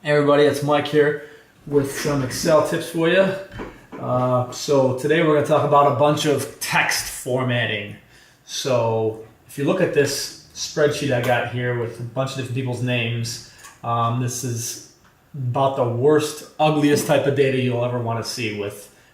Hey everybody, it's Mike here with some Excel tips for you. So today we're going to talk about a bunch of text formatting. So if you look at this spreadsheet I got here with a bunch of different people's names, this is about the worst, ugliest type of data you'll ever want to see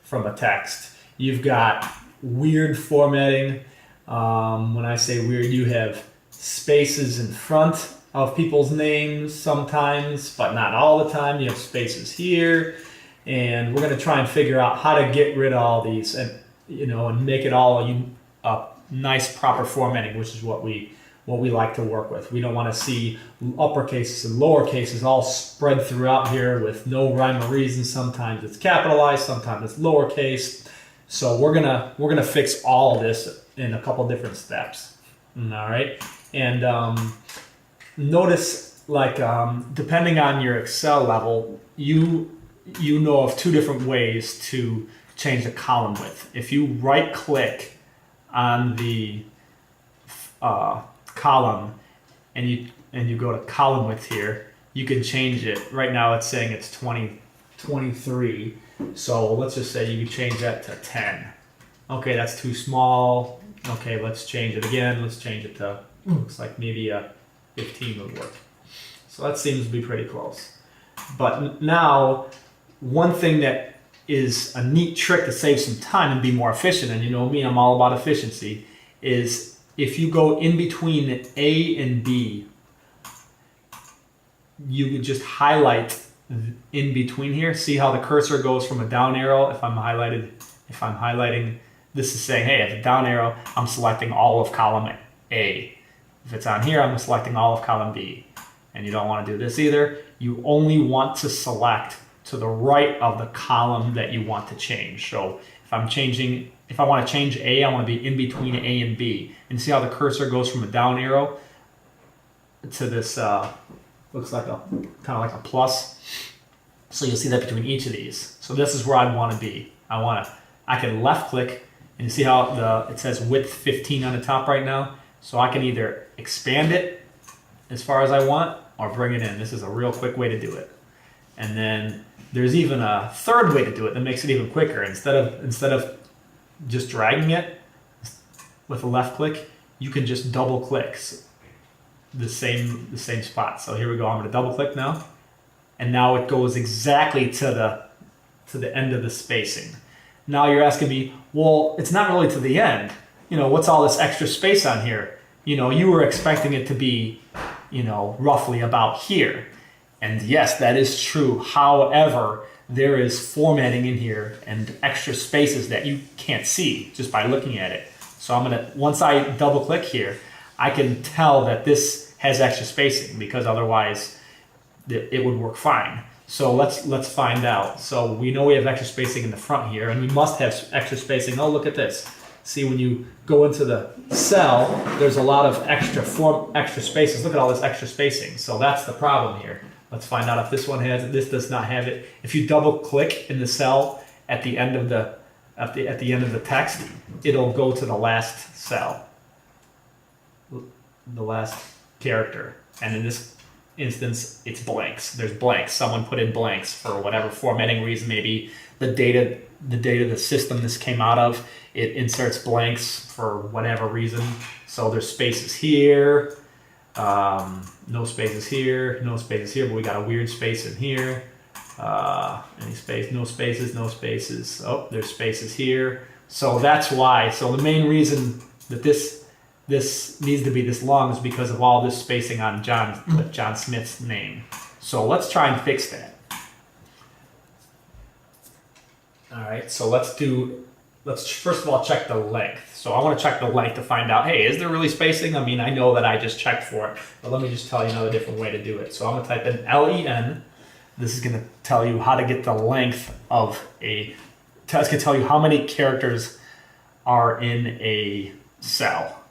from a text. You've got weird formatting. When I say weird, you have spaces in front of people's names sometimes, but not all the time. You have spaces here, and we're going to try and figure out how to get rid of all these and make it all a nice proper formatting, which is what we like to work with. We don't want to see uppercases and lowercases all spread throughout here with no rhyme or reason. Sometimes it's capitalized, sometimes it's lowercase. So we're gonna fix all of this in a couple different steps. All right, and notice, depending on your Excel level, you know of two different ways to change the column width. If you right click on the column and you go to column width here, you can change it. Right now it's saying it's 23. So let's just say you can change that to 10. Okay, that's too small. Okay, let's change it again. Let's change it to, looks like maybe a 15 would work. So that seems to be pretty close. But now, one thing that is a neat trick to save some time and be more efficient, and you know me, I'm all about efficiency, is if you go in between A and B, you can just highlight in between here. See how the cursor goes from a down arrow? If I'm highlighting, this is saying, hey, at the down arrow, I'm selecting all of column A. If it's on here, I'm selecting all of column B. And you don't want to do this either. You only want to select to the right of the column that you want to change. So if I want to change A, I want to be in between A and B. And see how the cursor goes from a down arrow to this, looks like kind of like a plus. So you'll see that between each of these. So this is where I'd want to be. I can left click, and you see how it says width 15 on the top right now. So I can either expand it as far as I want or bring it in. This is a real quick way to do it. And then there's even a third way to do it that makes it even quicker. Instead of just dragging it with a left click, you can just double click the same spot. So here we go. I'm going to double click now, and now it goes exactly to the end of the spacing. Now you're asking me, well, it's not really to the end. What's all this extra space on here? You were expecting it to be, roughly about here. And yes, that is true. However, there is formatting in here and extra spaces that you can't see just by looking at it. So once I double click here, I can tell that this has extra spacing, because otherwise it would work fine. So let's find out. So we know we have extra spacing in the front here, and we must have extra spacing. Oh, look at this. See, when you go into the cell, there's a lot of extra spaces. Look at all this extra spacing. So that's the problem here. Let's find out if this one has it. This does not have it. If you double click in the cell at the end of the text, it'll go to the last cell, the last character. And in this instance, it's blanks. There's blanks. Someone put in blanks for whatever formatting reason. Maybe the data the system this came out of, it inserts blanks for whatever reason. So there's spaces here, no spaces here, no spaces here, but we got a weird space in here. Any space, no spaces, no spaces. Oh, there's spaces here. So that's why. So the main reason that this needs to be this long is because of all this spacing on John Smith's name. So let's try and fix that. All right, so let's first of all check the length. So I want to check the length to find out, hey, is there really spacing? I mean, I know that I just checked for it, but let me just tell you another different way to do it. So I'm going to type in LEN. This is going to tell you how to get the length of it's going to tell you how many characters are in a cell.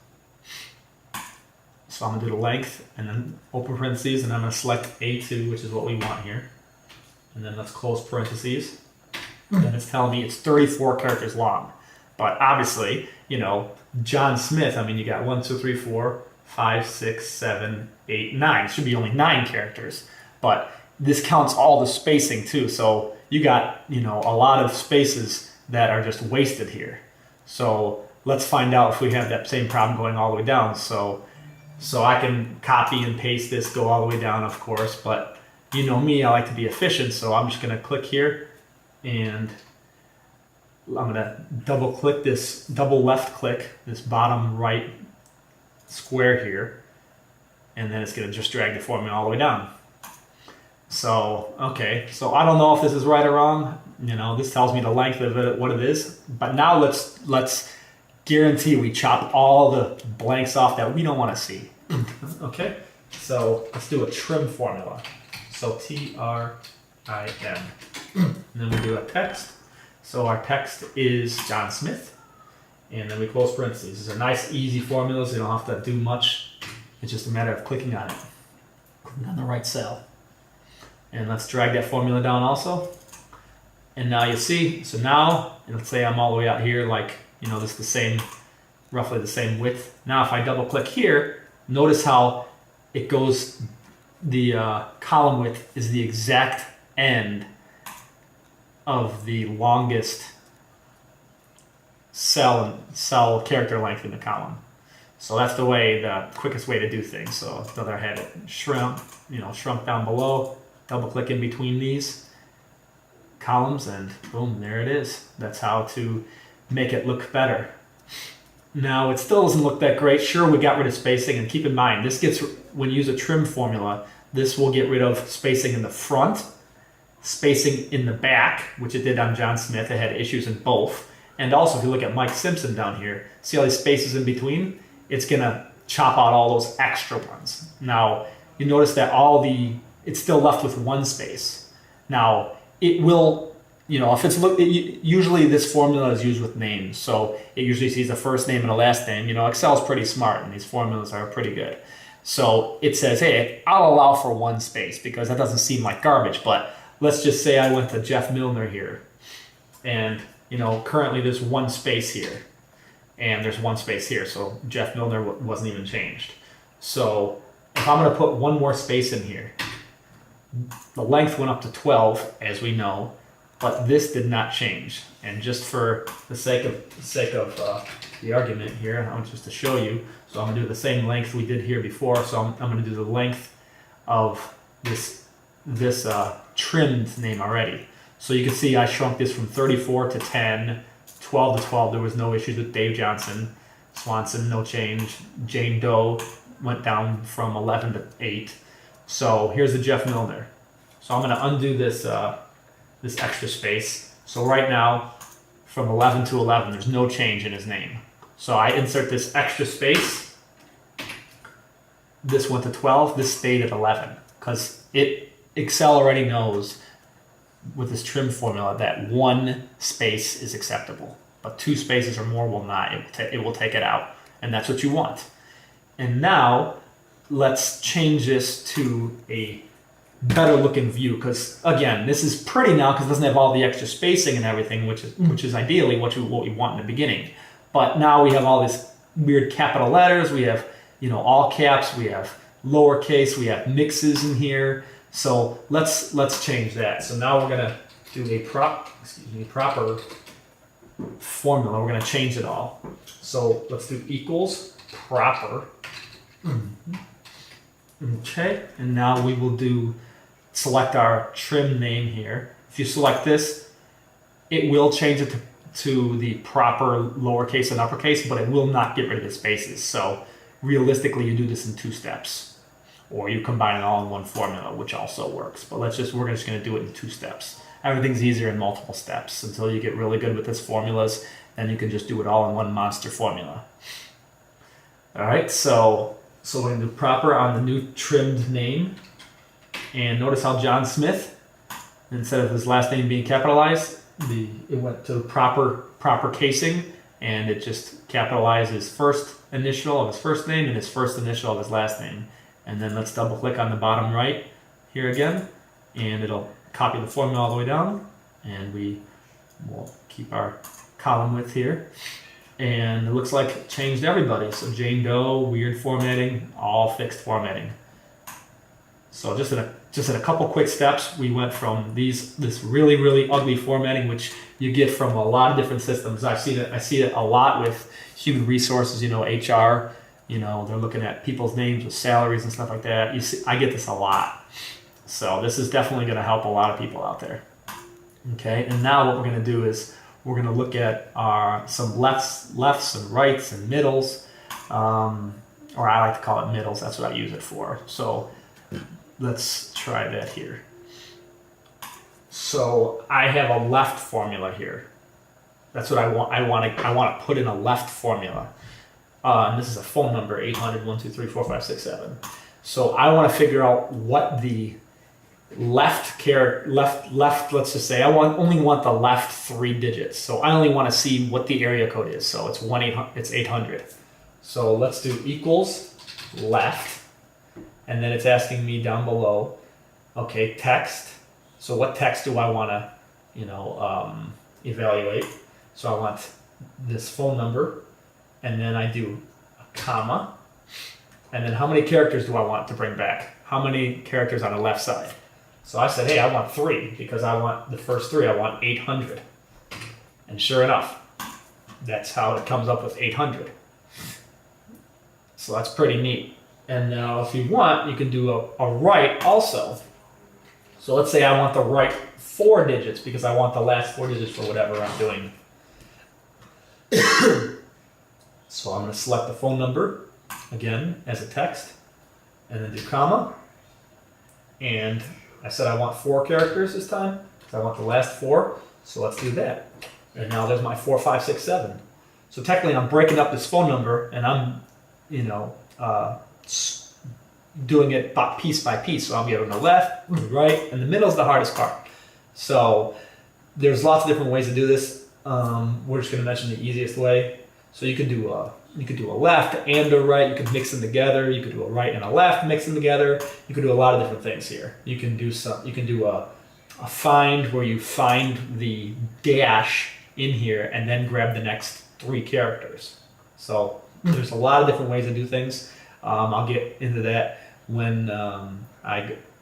So I'm going to do the length and then open parentheses, and I'm going to select A2, which is what we want here. And then let's close parentheses. Then it's telling me it's 34 characters long. But obviously, John Smith, I mean, you got 1, 2, 3, 4, 5, 6, 7, 8, 9. It should be only 9 characters. But this counts all the spacing too. So you got, you know, a lot of spaces that are just wasted here. So let's find out if we have that same problem going all the way down. So I can copy and paste this, go all the way down, of course, but you know me, I like to be efficient, so I'm just gonna click here and I'm gonna double click this, double left click this bottom right square here, and then it's gonna just drag the formula all the way down. So, okay, so I don't know if this is right or wrong. You know, this tells me the length of it, what it is, but now let's guarantee we chop all the blanks off that we don't wanna see. Okay, so let's do a trim formula. So Trim, and then we do a text. So our text is John Smith, and then we close parentheses. These are nice, easy formulas. You don't have to do much. It's just a matter of clicking on it, clicking on the right cell. And let's drag that formula down also. And now you see, so now, and let's say I'm all the way out here, like, you know, this is the same, roughly the same width. Now if I double click here, notice how it goes, the column width is the exact end of the longest cell character length in the column. So that's the quickest way to do things. So the other had it shrunk down below, double click in between these columns, and boom, there it is. That's how to make it look better. Now, it still doesn't look that great. Sure, we got rid of spacing, and keep in mind, when you use a trim formula, this will get rid of spacing in the front, spacing in the back, which it did on John Smith. It had issues in both. And also, if you look at Mike Simpson down here, see all these spaces in between? It's gonna chop out all those extra ones. Now, you notice that it's still left with one space. Now, it will, you know, usually this formula is used with names, so it usually sees a first name and a last name. You know, Excel's pretty smart, and these formulas are pretty good. So it says, hey, I'll allow for one space because that doesn't seem like garbage. But let's just say I went to Jeff Milner here, and you know, currently there's one space here, and there's one space here. So Jeff Milner wasn't even changed. So if I'm going to put one more space in here, the length went up to 12, as we know, but this did not change. And just for the sake of the argument here, I want just to show you. So I'm going to do the same length we did here before. So I'm going to do the length of this trimmed name already. So you can see I shrunk this from 34 to 10, 12 to 12. There was no issues with Dave Johnson. Swanson, no change. Jane Doe went down from 11 to 8. So here's the Jeff Milner. So I'm going to undo this extra space. So right now, from 11 to 11, there's no change in his name. So I insert this extra space. This went to 12. This stayed at 11 because Excel already knows with this trim formula that one space is acceptable, but two spaces or more will not. It will take it out, and that's what you want. And now let's change this to a better looking view, because again, this is pretty now because it doesn't have all the extra spacing and everything, which is ideally what we want in the beginning. But now we have all these weird capital letters. We have, you know, all caps. We have lowercase. We have mixes in here. So let's change that. So now we're gonna do a proper formula. We're gonna change it all. So let's do equals proper. Okay, and now we will select our trim name here. If you select this, it will change it to the proper lowercase and uppercase, but it will not get rid of the spaces. So realistically, you do this in 2 steps, or you combine it all in one formula, which also works. But we're just going to do it in 2 steps. Everything's easier in multiple steps until you get really good with this formulas. Then you can just do it all in one monster formula. All right, so we're going to do proper on the new trimmed name. And notice how John Smith, instead of his last name being capitalized, it went to proper casing, and it just capitalized his first initial of his first name and his first initial of his last name. And then let's double click on the bottom right here again, and it'll copy the formula all the way down, and we will keep our column width here. And it looks like it changed everybody. So Jane Doe, weird formatting, all fixed formatting. So just in a couple quick steps, we went from this really, really ugly formatting, which you get from a lot of different systems. I see it a lot with human resources, HR, they're looking at people's names with salaries and stuff like that. I get this a lot. So this is definitely going to help a lot of people out there. Okay, and now what we're going to do is we're going to look at some lefts and rights and middles, or I like to call it middles. That's what I use it for. So let's try that here. So I have a left formula here. That's what I want. I want to put in a left formula. And this is a phone number, 800 123 4567. So I want to figure out what the left, let's just say I only want the left 3 digits. So I only want to see what the area code is. So it's 800. So let's do equals left, and then it's asking me down below, okay, text. So what text do I want to, evaluate? So I want this phone number, and then I do a comma, and then how many characters do I want to bring back? How many characters on the left side? So I said, hey, I want 3 because I want the first 3. I want 800. And sure enough, that's how it comes up with 800. So that's pretty neat. And now if you want, you can do a right also. So let's say I want the right 4 digits because I want the last 4 digits for whatever I'm doing. So I'm going to select the phone number again as a text and then do comma. And I said I want 4 characters this time because I want the last 4. So let's do that. And now there's my 4, 5, 6, 7. So technically I'm breaking up this phone number and I'm, doing it piece by piece. So I'll be on the left, right, and the middle is the hardest part. So there's lots of different ways to do this. We're just going to mention the easiest way. So you can do a left and a right. You can mix them together. You could do a right and a left, mix them together. You could do a lot of different things here. You can do a find where you find the dash in here and then grab the next 3 characters. So there's a lot of different ways to do things. I'll get into that when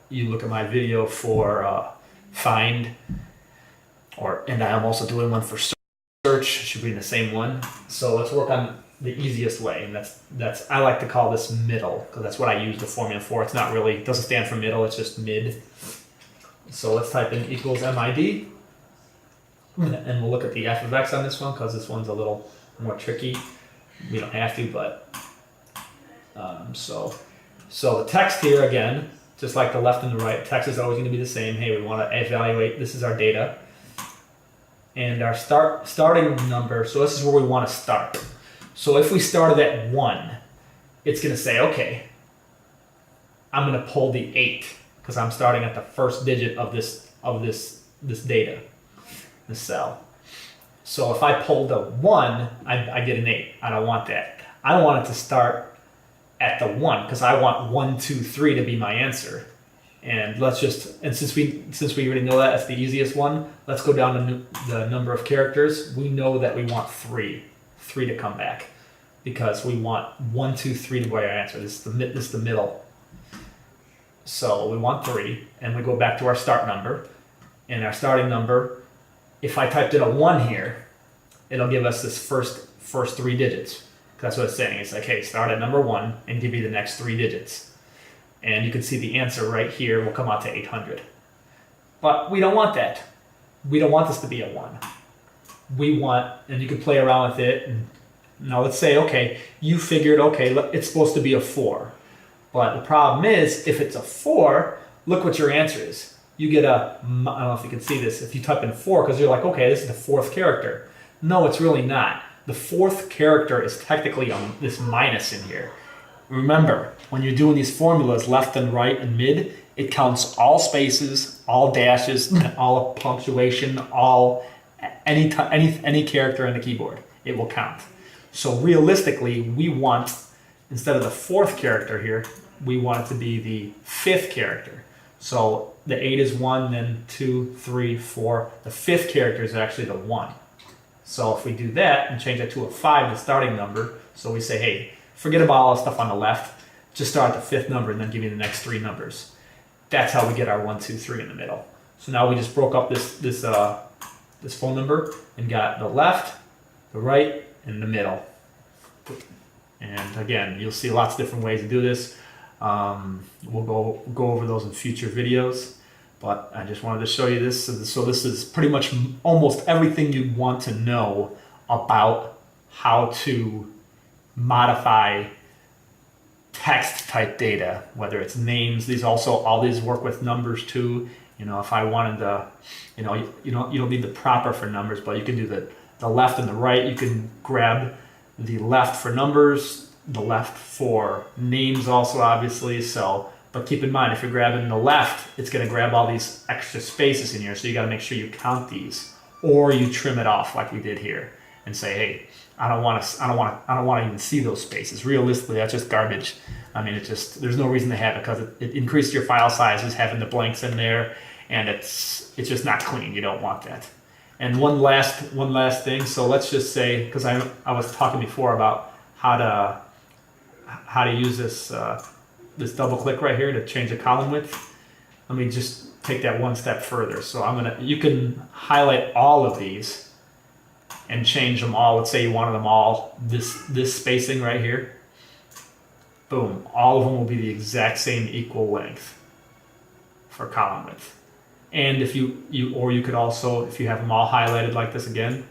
you look at my video for find, and I'm also doing one for search. Should be in the same one. So let's work on the easiest way, and that's I like to call this middle because that's what I use the formula for. It's not really, it doesn't stand for middle. It's just mid. So let's type in equals MID, and we'll look at the f of x on this one because this one's a little more tricky. We don't have to, but so the text here again, just like the left and the right, text is always going to be the same. Hey, we want to evaluate. This is our data, and our starting number. So this is where we want to start. So if we started at 1, it's going to say, okay, I'm going to pull the 8 because I'm starting at the first digit of this data, this cell. So if I pull the 1, I get an 8. I don't want that. I want it to start at the 1 because I want 1, 2, 3 to be my answer. And since we already know that's the easiest one, let's go down to the number of characters. We know that we want 3 to come back because we want 1, 2, 3 to be our answer. This is the middle. So we want 3, and we go back to our start number. And our starting number, if I typed in a 1 here, it'll give us this first 3 digits. That's what it's saying. It's like, hey, start at number 1 and give me the next 3 digits. And you can see the answer right here will come out to 800. But we don't want that. We don't want this to be a 1. We want, and you can play around with it. And now let's say, okay, you figured, okay, it's supposed to be a 4. But the problem is, if it's a 4, look what your answer is. You get I don't know if you can see this, if you type in 4, because you're like, okay, this is the 4th character. No, it's really not. The 4th character is technically this minus in here. Remember, when you're doing these formulas, left and right and mid, it counts all spaces, all dashes, all punctuation, any character in the keyboard. It will count. So realistically, we want, instead of the 4th character here, we want it to be the 5th character. So the 8 is 1, then 2, 3, 4. The 5th character is actually the 1. So if we do that and change that to a 5, the starting number, so we say, hey, forget about all the stuff on the left, just start at the 5th number and then give me the next 3 numbers. That's how we get our 1, 2, 3 in the middle. So now we just broke up this phone number and got the left, the right, and the middle. And again, you'll see lots of different ways to do this. We'll go over those in future videos. But I just wanted to show you this. So this is pretty much almost everything you want to know about how to modify text type data, whether it's names. All these work with numbers too. If I wanted to, you don't need the proper for numbers, but you can do the left and the right. You can grab the left for numbers, the left for names also, obviously. But keep in mind, if you're grabbing the left, it's going to grab all these extra spaces in here. So you got to make sure you count these, or you trim it off like we did here, and say, hey, I don't want to even see those spaces. Realistically, that's just garbage. I mean, there's no reason to have it, because it increases your file sizes having the blanks in there, and it's just not clean. You don't want that. And one last thing. So let's just say, because I was talking before about how to use this double click right here to change the column width. Let me just take that one step further. So you can highlight all of these and change them all. Let's say you wanted them all this spacing right here. Boom, all of them will be the exact same equal length for column width. And if you could also, if you have them all highlighted like this again,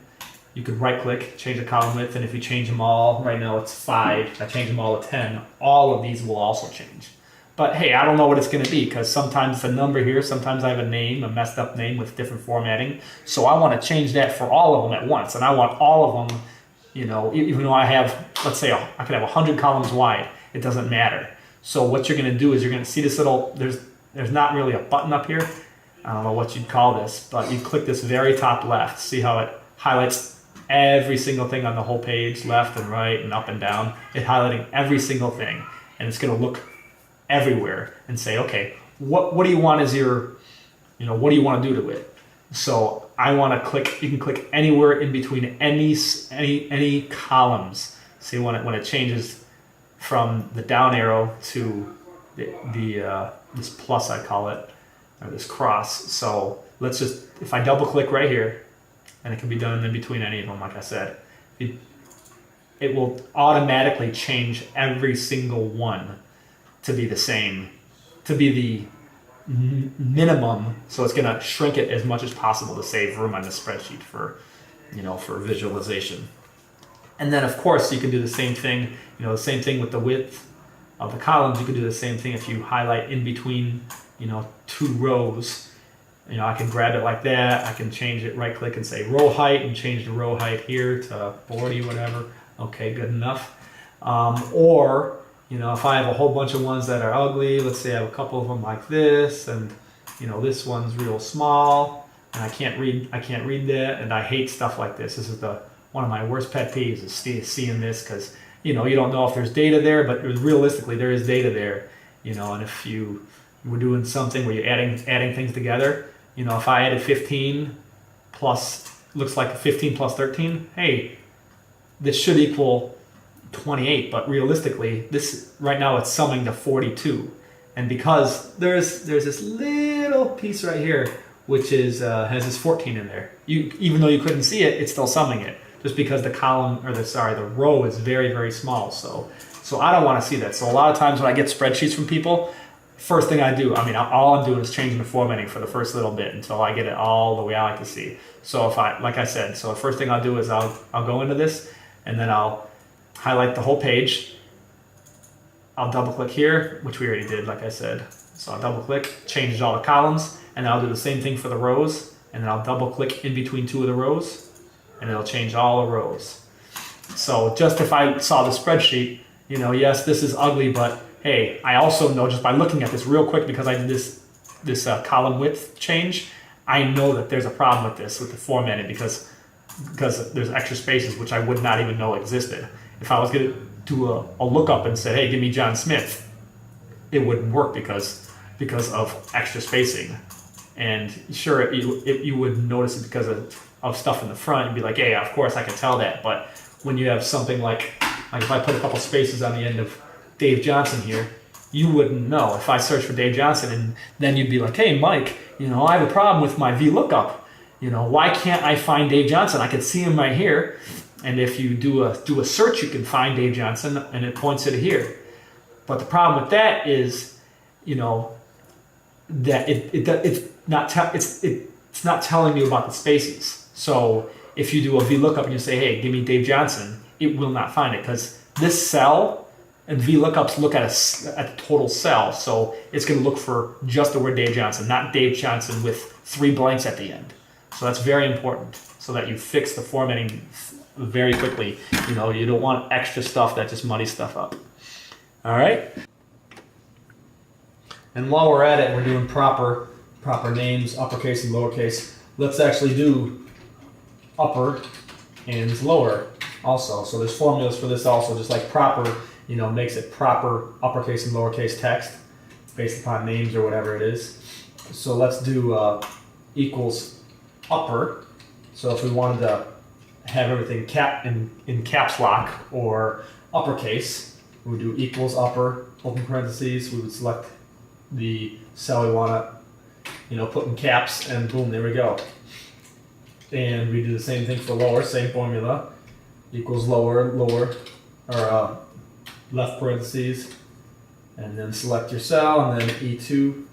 you could right click, change the column width, and if you change them all, right now it's 5, I change them all to 10, all of these will also change. But hey, I don't know what it's going to be, because sometimes it's a number here, sometimes I have a name, a messed up name with different formatting. So I want to change that for all of them at once, and I want all of them, even though I have, let's say I could have 100 columns wide, it doesn't matter. So what you're going to do is you're going to see this little, there's not really a button up here. I don't know what you'd call this, but you click this very top left. See how it highlights every single thing on the whole page, left and right and up and down. It's highlighting every single thing, and it's going to look everywhere and say, okay, what do you want as your, what do you want to do to it? So I want to click. You can click anywhere in between any columns. See when it changes from the down arrow to this plus, I call it, or this cross. So let's just, if I double click right here, and it can be done in between any of them, like I said, it will automatically change every single one to be the same, to be the minimum. So it's going to shrink it as much as possible to save room on the spreadsheet for visualization. And then of course you can do the same thing, the same thing with the width of the columns. You can do the same thing if you highlight in between, 2 rows. I can grab it like that. I can change it, right click and say row height, and change the row height here to 40, whatever. Okay, good enough. Or, if I have a whole bunch of ones that are ugly, let's say I have a couple of them like this, and this one's real small, and I can't read that, and I hate stuff like this. This is one of my worst pet peeves, is seeing this, because you don't know if there's data there, but realistically there is data there. And if you were doing something where you're adding things together, if I added 15 plus, looks like 15 plus 13, hey, this should equal 28, but realistically, this right now it's summing to 42. And because there's this little piece right here, which is has this 14 in there, even though you couldn't see it, it's still summing it, just because the column, or the row is very, very small. So I don't want to see that. So a lot of times when I get spreadsheets from people, first thing I do, all I'm doing is changing the formatting for the first little bit until I get it all the way I like to see. So like I said, the first thing I'll do is I'll go into this, and then I'll highlight the whole page. I'll double click here, which we already did, like I said. So I'll double click, changes all the columns, and then I'll do the same thing for the rows, and then I'll double click in between 2 of the rows, and it'll change all the rows. So just if I saw the spreadsheet, yes, this is ugly, but hey, I also know just by looking at this real quick, because I did this column width change, I know that there's a problem with this, with the formatting, because there's extra spaces which I would not even know existed. If I was going to do a lookup and say, hey, give me John Smith, it wouldn't work because of extra spacing. And sure, you would notice it because of stuff in the front. You'd be like, yeah, of course I can tell that. But when you have something like if I put a couple spaces on the end of Dave Johnson here, you wouldn't know. If I search for Dave Johnson and then you'd be like, hey, Mike, I have a problem with my VLOOKUP. Why can't I find Dave Johnson? I could see him right here. And if you do a search, you can find Dave Johnson and it points it here. But the problem with that is, that it's not telling you about the spaces. So if you do a VLOOKUP and you say, hey, give me Dave Johnson, it will not find it because this cell and VLOOKUPs look at the total cell. So it's going to look for just the word Dave Johnson, not Dave Johnson with 3 blanks at the end. So that's very important so that you fix the formatting very quickly. You don't want extra stuff that just muddies stuff up. All right. And while we're at it, we're doing proper names, uppercase and lowercase. Let's actually do upper and lower also. So there's formulas for this also, just like proper, makes it proper uppercase and lowercase text based upon names or whatever it is. So let's do equals upper. So if we wanted to have everything in caps lock or uppercase, we would do equals upper, open parentheses, we would select the cell we want to put in caps, and boom, there we go. And we do the same thing for lower, same formula, equals lower, or left parentheses, and then select your cell, and then E2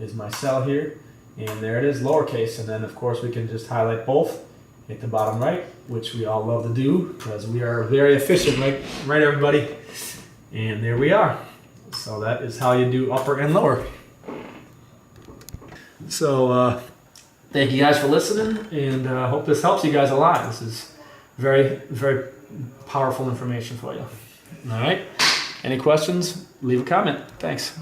is my cell here, and there it is, lowercase. And then of course we can just highlight both, hit the bottom right, which we all love to do because we are very efficient, right everybody? And there we are. So that is how you do upper and lower. So thank you guys for listening, and hope this helps you guys a lot. This is very, very powerful information for you. All right. Any questions? Leave a comment. Thanks.